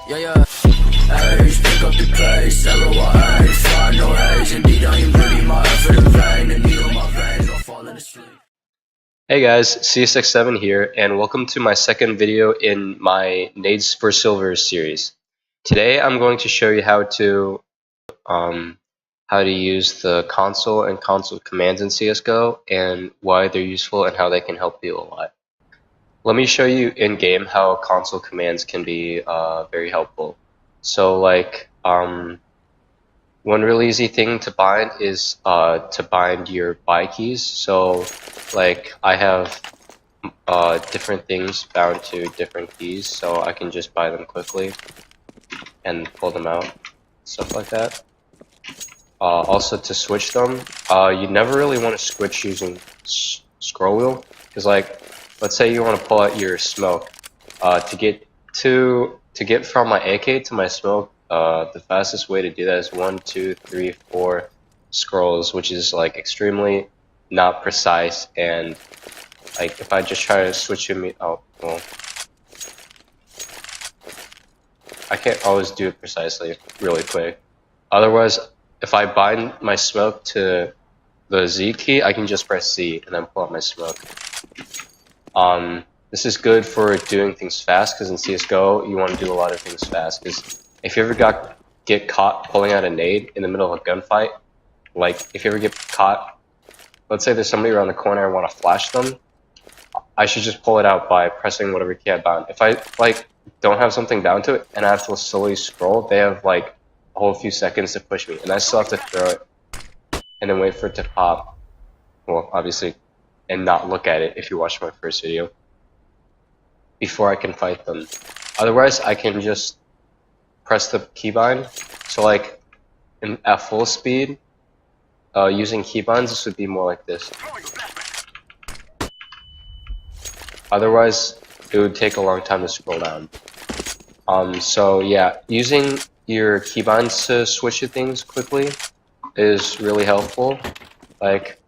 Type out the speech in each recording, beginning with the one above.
Yeah. Ace, pick up the pace, everyone ace, find no haze. Indeed, I am bleeding my effort in vain. The needle in my veins, I'll fall asleep. Hey guys, CS67 here, and welcome to my second video in my Nades for Silver series. Today I'm going to show you how to use the console and console commands in CSGO and why they're useful and how they can help you a lot. Let me show you in game how console commands can be very helpful. So one really easy thing to bind is to bind your buy keys. So like I have different things bound to different keys, so I can just buy them quickly and pull them out, stuff like that. Also to switch them, you never really want to switch using scroll wheel, because like let's say you want to pull out your smoke. To get from my AK to my smoke, the fastest way to do that is 1, 2, 3, 4 scrolls, which is like extremely not precise, and like if I just try to switch him, oh well, I can't always do it precisely really quick. Otherwise, if I bind my smoke to the Z key, I can just press C and then pull out my smoke. This is good for doing things fast, because in CSGO you want to do a lot of things fast. Because if you ever get caught pulling out a nade in the middle of a gunfight, like if you ever get caught, let's say there's somebody around the corner and I want to flash them, I should just pull it out by pressing whatever key I bound. If I like don't have something bound to it and I have to slowly scroll, they have like a whole few seconds to push me, and I still have to throw it and then wait for it to pop. Well, obviously, and not look at it if you watched my first video before I can fight them. Otherwise, I can just press the keybind. So like at full speed, using keybinds, this would be more like this. Otherwise, it would take a long time to scroll down. So yeah, using your keybinds to switch to things quickly is really helpful. Like,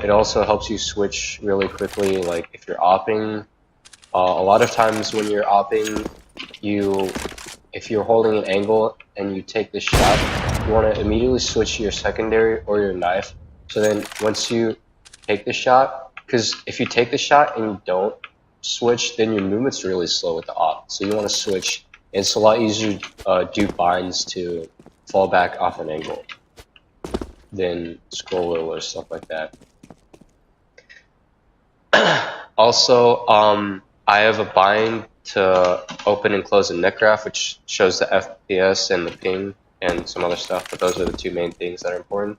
it also helps you switch really quickly. Like if you're opping, a lot of times when you're opping, if you're holding an angle and you take the shot, you want to immediately switch to your secondary or your knife. So then once you take the shot, because if you take the shot and you don't switch, then your movement's really slow with the op. So you want to switch. And it's a lot easier to do binds to fall back off an angle than scroll wheel or stuff like that. Also, I have a bind to open and close a net graph, which shows the FPS and the ping and some other stuff, but those are the two main things that are important.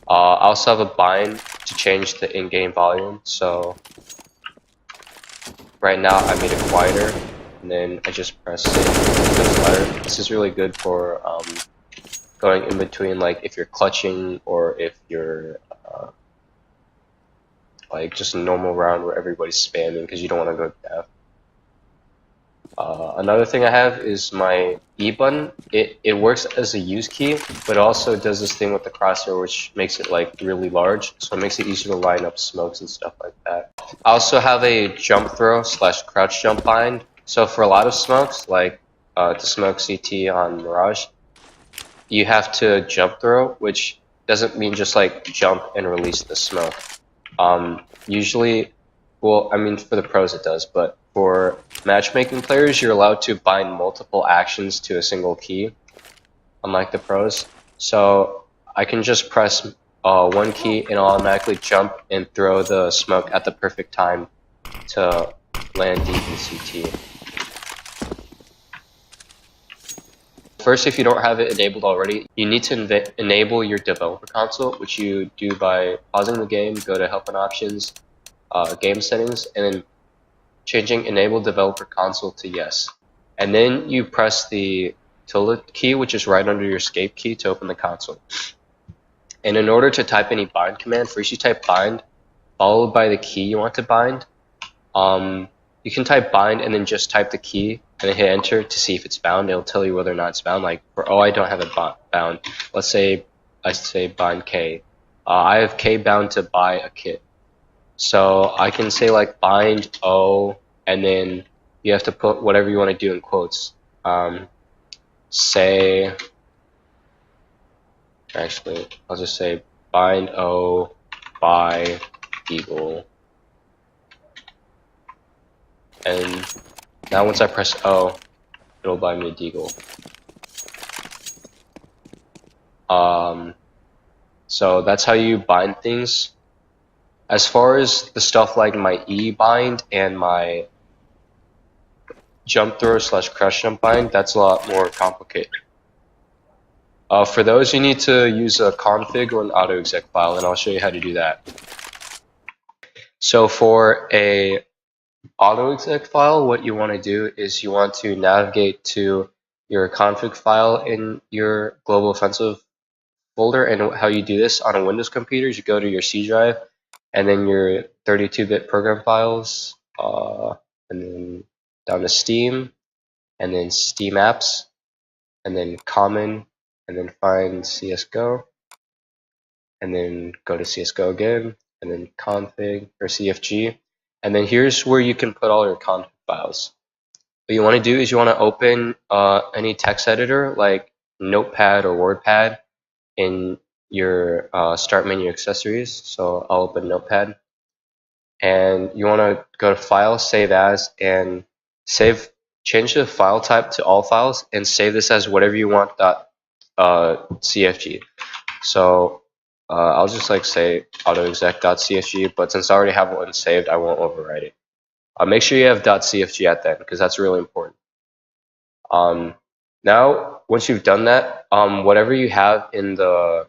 I also have a bind to change the in-game volume, so right now I made it quieter, and then I just press it, it goes louder. This is really good for going in between, like if you're clutching or if you're like just a normal round where everybody's spamming because you don't want to go deaf. Another thing I have is my E button. It works as a use key, but also does this thing with the crosshair, which makes it like really large, so it makes it easier to line up smokes and stuff like that. I also have a jump throw / crouch jump bind. So for a lot of smokes, like to smoke CT on Mirage, you have to jump throw, which doesn't mean just like jump and release the smoke. Usually, well, I mean for the pros it does, but for matchmaking players, you're allowed to bind multiple actions to a single key, unlike the pros. So I can just press one key and automatically jump and throw the smoke at the perfect time to land deep in CT. First, if you don't have it enabled already, you need to enable your developer console, which you do by pausing the game, go to help and options, game settings, and then changing enable developer console to yes. And then you press the tilde key, which is right under your escape key, to open the console. And in order to type any bind command, first you type bind, followed by the key you want to bind. You can type bind and then just type the key and then hit enter to see if it's bound. It'll tell you whether or not it's bound. Like for I don't have it bound. Let's say I say bind K. I have K bound to buy a kit. So I can say like bind O and then you have to put whatever you want to do in quotes. Say, actually, I'll just say bind O by eagle. And now once I press O, it'll bind me to eagle. So that's how you bind things. As far as the stuff like my E bind and my Jumpthrow / crush jump bind, that's a lot more complicated. For those, you need to use a config or an autoexec file, and I'll show you how to do that. So for a autoexec file, what you want to do is you want to navigate to your config file in your global offensive folder. And how you do this on a Windows computer is you go to your C drive and then your 32-bit program files, and then down to Steam, and then Steam apps, and then common, and then find CSGO, and then go to CSGO again, and then config or CFG. And then here's where you can put all your config files. What you want to do is you want to open any text editor like Notepad or WordPad in your start menu accessories. So I'll open Notepad, and you want to go to File, Save As, and change the file type to all files and save this as whatever you want .cfg. So I'll just like say autoexec.cfg, but since I already have one saved, I won't overwrite it. Make sure you have .cfg at the end because that's really important. Now, once you've done that, whatever you have in the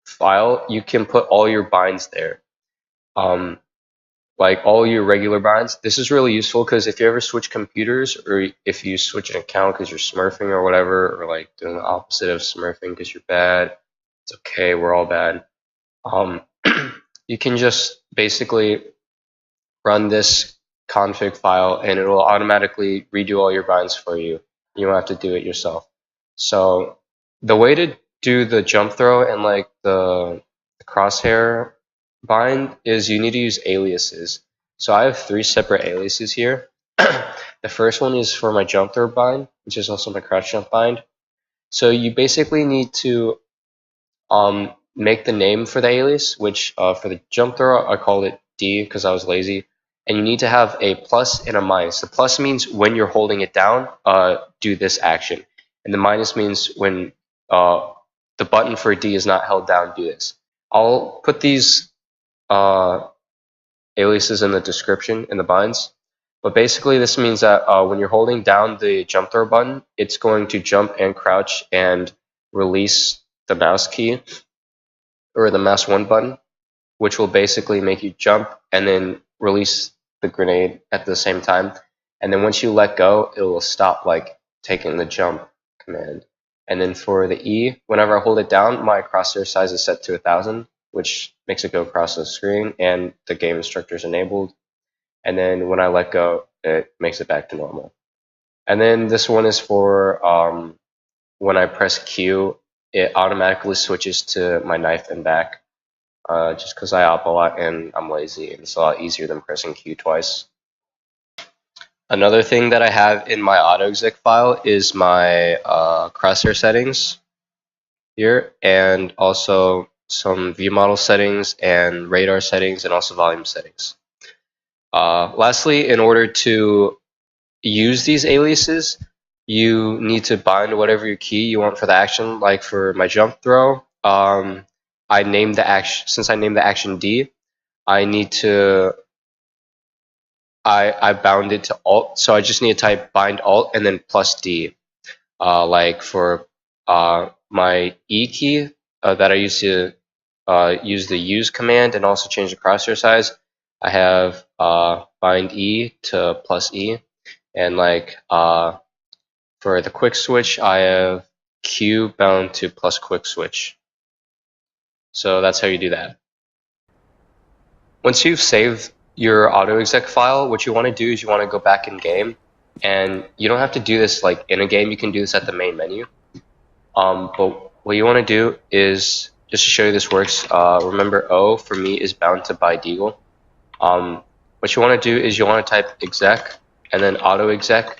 file, you can put all your binds there. Like all your regular binds. This is really useful because if you ever switch computers, or if you switch an account because you're smurfing or whatever, or like doing the opposite of smurfing because you're bad, it's okay, we're all bad. You can just basically run this config file and it will automatically redo all your binds for you. You don't have to do it yourself. So the way to do the Jumpthrow and like the crosshair bind is you need to use aliases. So I have 3 separate aliases here. The first one is for my Jumpthrow bind, which is also my crouch jump bind. So you basically need to make the name for the alias, which for the Jumpthrow I called it D because I was lazy. And you need to have a plus and a minus. The plus means when you're holding it down, do this action. And the minus means when the button for D is not held down, do this. I'll put these aliases in the description in the binds. But basically this means that when you're holding down the Jumpthrow button, it's going to jump and crouch and release the mouse key, or the mouse 1 button, which will basically make you jump and then release the grenade at the same time. And then once you let go, it will stop like taking the jump command. And then for the E, whenever I hold it down, my crosshair size is set to 1000, which makes it go across the screen, and the game instructor is enabled. And then when I let go, it makes it back to normal. And then this one is for when I press Q, it automatically switches to my knife and back. Just because I op a lot and I'm lazy, and it's a lot easier than pressing Q twice. Another thing that I have in my autoexec file is my crosshair settings here, and also some view model settings and radar settings and also volume settings. Lastly, in order to use these aliases, you need to bind whatever your key you want for the action. Like for my Jumpthrow, I named the action, since I named the action D, I need to, I bound it to Alt, so I just need to type bind Alt and then plus D. Like for my E key that I used to use the use command and also change the crosshair size, I have bind E to plus E, and like for the quick switch, I have Q bound to plus quick switch. So that's how you do that. Once you've saved your autoexec file, what you want to do is you want to go back in game, and you don't have to do this like in a game. You can do this at the main menu. But what you want to do is, just to show you this works, remember O for me is bound to by deagle. What you want to do is you want to type exec and then autoexec,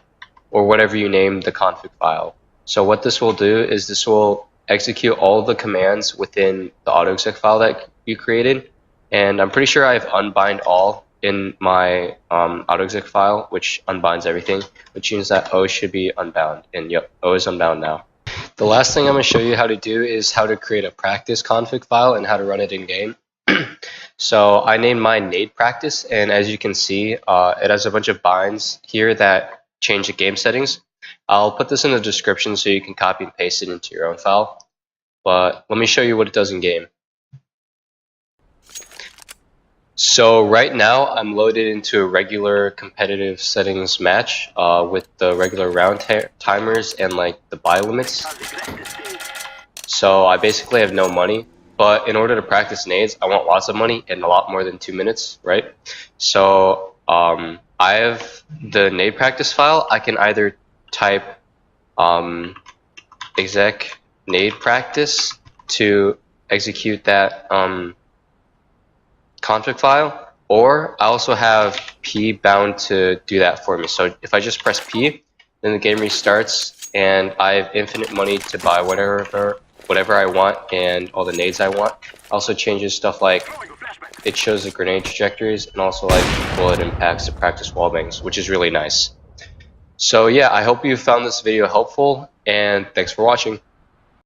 or whatever you name the config file. So what this will do is this will execute all of the commands within the autoexec file that you created. And I'm pretty sure I have unbind all in my autoexec file, which unbinds everything, which means that O should be unbound. And yep, O is unbound now. The last thing I'm going to show you how to do is how to create a practice config file and how to run it in game. So I named mine Nadepractice, and as you can see, it has a bunch of binds here that change the game settings. I'll put this in the description so you can copy and paste it into your own file. But let me show you what it does in game. So right now I'm loaded into a regular competitive settings match with the regular round timers and like the buy limits. So I basically have no money, but in order to practice nades, I want lots of money and a lot more than 2 minutes, right? So I have the Nadepractice file. I can either type exec Nadepractice to execute that config file, or I also have P bound to do that for me. So if I just press P, then the game restarts and I have infinite money to buy whatever I want and all the nades I want. Also changes stuff like it shows the grenade trajectories and also like bullet impacts to practice wallbangs, which is really nice. So yeah, I hope you found this video helpful, and thanks for watching.